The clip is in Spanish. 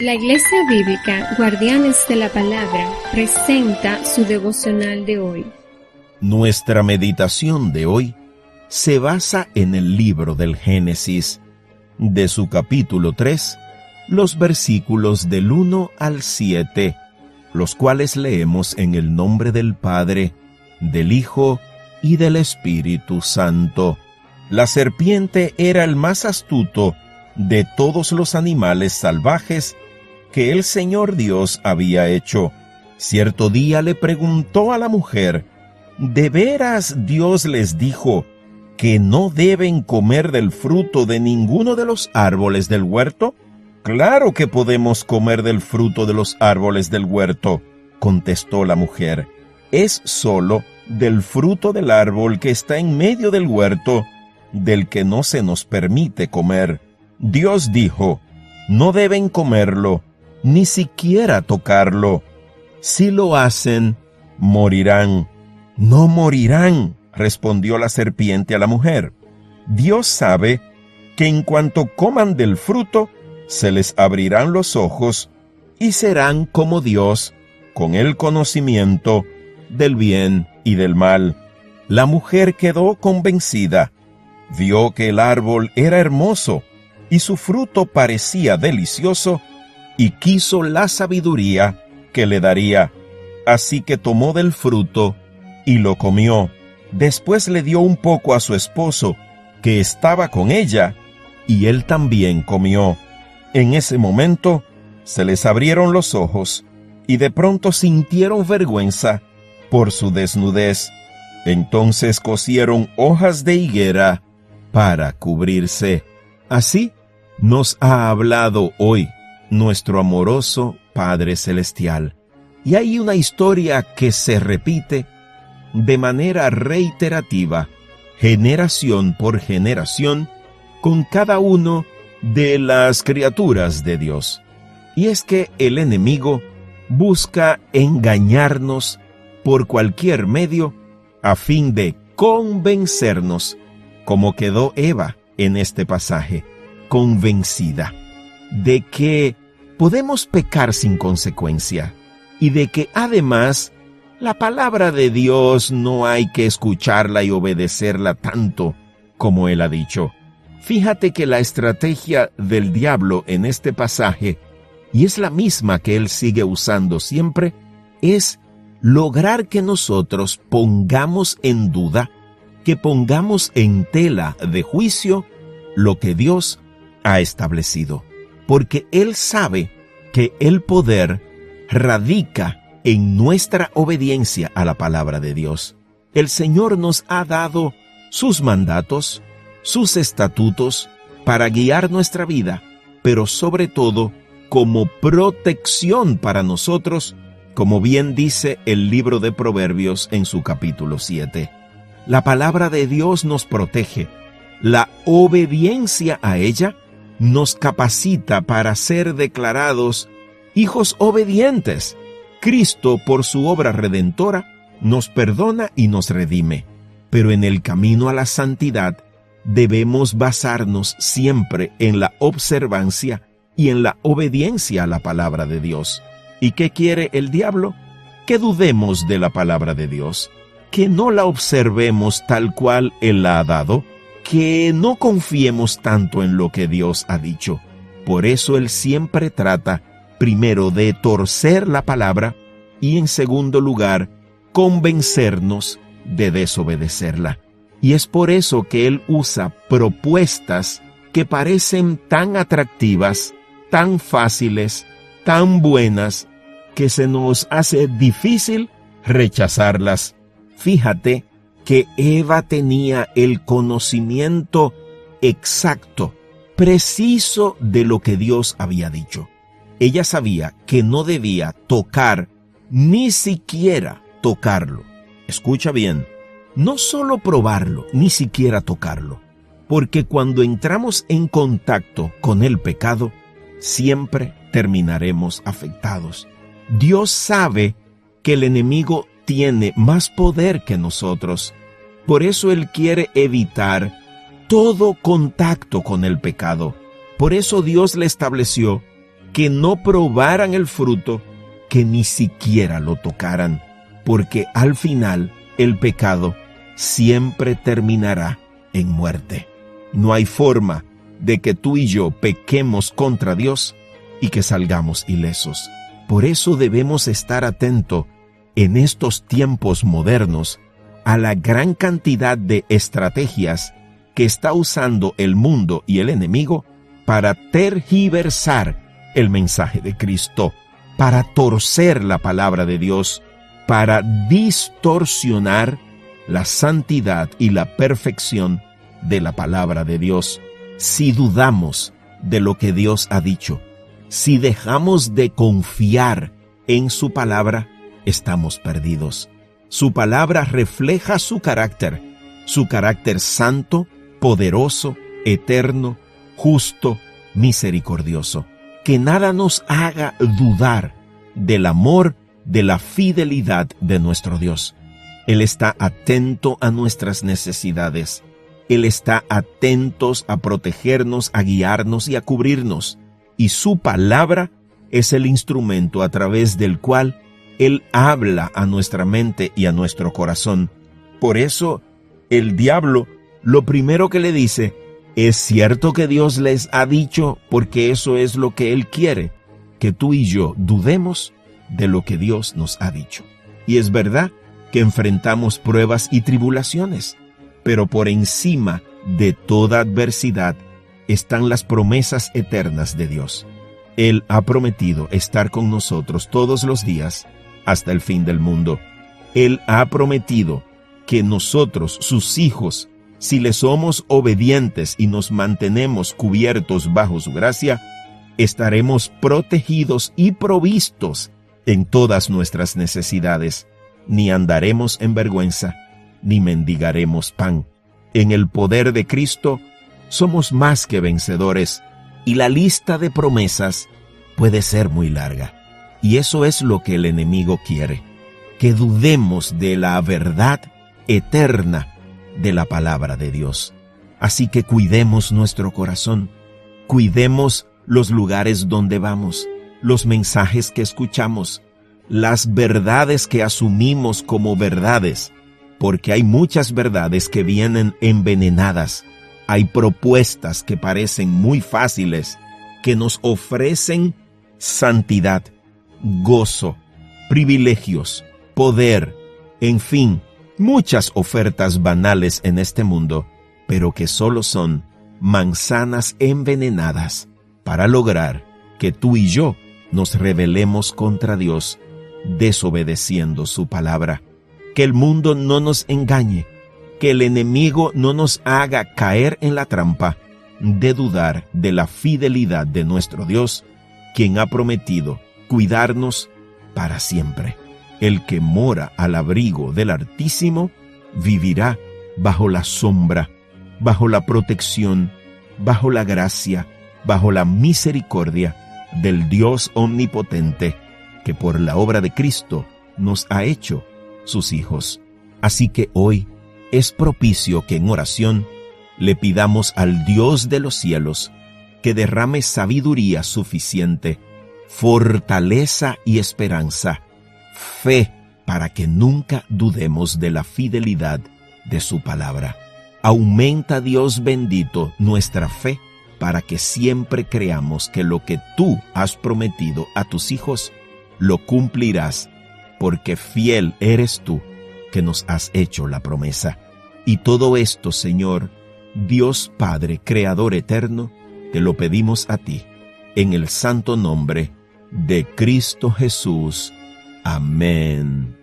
La Iglesia Bíblica Guardianes de la Palabra presenta su devocional de hoy. Nuestra meditación de hoy se basa en el libro del Génesis, de su capítulo 3, los versículos del 1 al 7, los cuales leemos en el nombre del Padre, del Hijo y del Espíritu Santo. La serpiente era el más astuto de todos los animales salvajes que el Señor Dios había hecho. Cierto día le preguntó a la mujer: ¿de veras Dios les dijo que no deben comer del fruto de ninguno de los árboles del huerto? Claro que podemos comer del fruto de los árboles del huerto, contestó la mujer. Es solo del fruto del árbol que está en medio del huerto, del que no se nos permite comer. Dios dijo: no deben comerlo, ni siquiera tocarlo. Si lo hacen, morirán. No morirán, respondió la serpiente a la mujer. Dios sabe que en cuanto coman del fruto, se les abrirán los ojos y serán como Dios, con el conocimiento del bien y del mal. La mujer quedó convencida. Vio que el árbol era hermoso y su fruto parecía delicioso, y quiso la sabiduría que le daría. Así que tomó del fruto y lo comió. Después le dio un poco a su esposo, que estaba con ella, y él también comió. En ese momento se les abrieron los ojos, y de pronto sintieron vergüenza por su desnudez. Entonces cosieron hojas de higuera para cubrirse. Así nos ha hablado hoy nuestro amoroso Padre Celestial. Y hay una historia que se repite de manera reiterativa, generación por generación, con cada uno de las criaturas de Dios. Y es que el enemigo busca engañarnos por cualquier medio a fin de convencernos, como quedó Eva en este pasaje, convencida de que podemos pecar sin consecuencia y de que además la palabra de Dios no hay que escucharla y obedecerla tanto como Él ha dicho. Fíjate que la estrategia del diablo en este pasaje, y es la misma que él sigue usando siempre, es lograr que nosotros pongamos en duda, que pongamos en tela de juicio lo que Dios ha establecido. Porque Él sabe que el poder radica en nuestra obediencia a la palabra de Dios. El Señor nos ha dado sus mandatos, sus estatutos para guiar nuestra vida, pero sobre todo como protección para nosotros, como bien dice el libro de Proverbios en su capítulo 7. La palabra de Dios nos protege. La obediencia a ella nos capacita para ser declarados hijos obedientes. Cristo, por su obra redentora, nos perdona y nos redime. Pero en el camino a la santidad debemos basarnos siempre en la observancia y en la obediencia a la palabra de Dios. ¿Y qué quiere el diablo? Que dudemos de la palabra de Dios, que no la observemos tal cual Él la ha dado, que no confiemos tanto en lo que Dios ha dicho. Por eso Él siempre trata, primero, de torcer la palabra y, en segundo lugar, convencernos de desobedecerla. Y es por eso que Él usa propuestas que parecen tan atractivas, tan fáciles, tan buenas, que se nos hace difícil rechazarlas. Fíjate que Eva tenía el conocimiento exacto, preciso de lo que Dios había dicho. Ella sabía que no debía tocar, ni siquiera tocarlo. Escucha bien, no solo probarlo, ni siquiera tocarlo, porque cuando entramos en contacto con el pecado, siempre terminaremos afectados. Dios sabe que el enemigo tiene más poder que nosotros. Por eso Él quiere evitar todo contacto con el pecado. Por eso Dios le estableció que no probaran el fruto, que ni siquiera lo tocaran, porque al final el pecado siempre terminará en muerte. No hay forma de que tú y yo pequemos contra Dios y que salgamos ilesos. Por eso debemos estar atentos en estos tiempos modernos a la gran cantidad de estrategias que está usando el mundo y el enemigo para tergiversar el mensaje de Cristo, para torcer la palabra de Dios, para distorsionar la santidad y la perfección de la palabra de Dios. Si dudamos de lo que Dios ha dicho, si dejamos de confiar en su palabra, estamos perdidos. Su palabra refleja su carácter santo, poderoso, eterno, justo, misericordioso. Que nada nos haga dudar del amor, de la fidelidad de nuestro Dios. Él está atento a nuestras necesidades. Él está atento a protegernos, a guiarnos y a cubrirnos. Y su palabra es el instrumento a través del cual Él habla a nuestra mente y a nuestro corazón. Por eso, el diablo, lo primero que le dice, es cierto que Dios les ha dicho, porque eso es lo que Él quiere, que tú y yo dudemos de lo que Dios nos ha dicho. Y es verdad que enfrentamos pruebas y tribulaciones, pero por encima de toda adversidad están las promesas eternas de Dios. Él ha prometido estar con nosotros todos los días hasta el fin del mundo. Él ha prometido que nosotros, sus hijos, si le somos obedientes y nos mantenemos cubiertos bajo su gracia, estaremos protegidos y provistos en todas nuestras necesidades. Ni andaremos en vergüenza, ni mendigaremos pan. En el poder de Cristo somos más que vencedores, y la lista de promesas puede ser muy larga. Y eso es lo que el enemigo quiere, que dudemos de la verdad eterna de la palabra de Dios. Así que cuidemos nuestro corazón, cuidemos los lugares donde vamos, los mensajes que escuchamos, las verdades que asumimos como verdades, porque hay muchas verdades que vienen envenenadas. Hay propuestas que parecen muy fáciles, que nos ofrecen santidad, gozo, privilegios, poder, en fin, muchas ofertas banales en este mundo, pero que solo son manzanas envenenadas para lograr que tú y yo nos rebelemos contra Dios, desobedeciendo su palabra. Que el mundo no nos engañe, que el enemigo no nos haga caer en la trampa de dudar de la fidelidad de nuestro Dios, quien ha prometido cuidarnos para siempre. El que mora al abrigo del Altísimo vivirá bajo la sombra, bajo la protección, bajo la gracia, bajo la misericordia del Dios omnipotente, que por la obra de Cristo nos ha hecho sus hijos. Así que hoy es propicio que en oración le pidamos al Dios de los cielos que derrame sabiduría suficiente, fortaleza y esperanza, fe para que nunca dudemos de la fidelidad de su palabra. Aumenta, Dios bendito, nuestra fe para que siempre creamos que lo que tú has prometido a tus hijos lo cumplirás, porque fiel eres tú que nos has hecho la promesa. Y todo esto, Señor, Dios Padre, Creador eterno, te lo pedimos a ti, en el santo nombre de Cristo Jesús. Amén.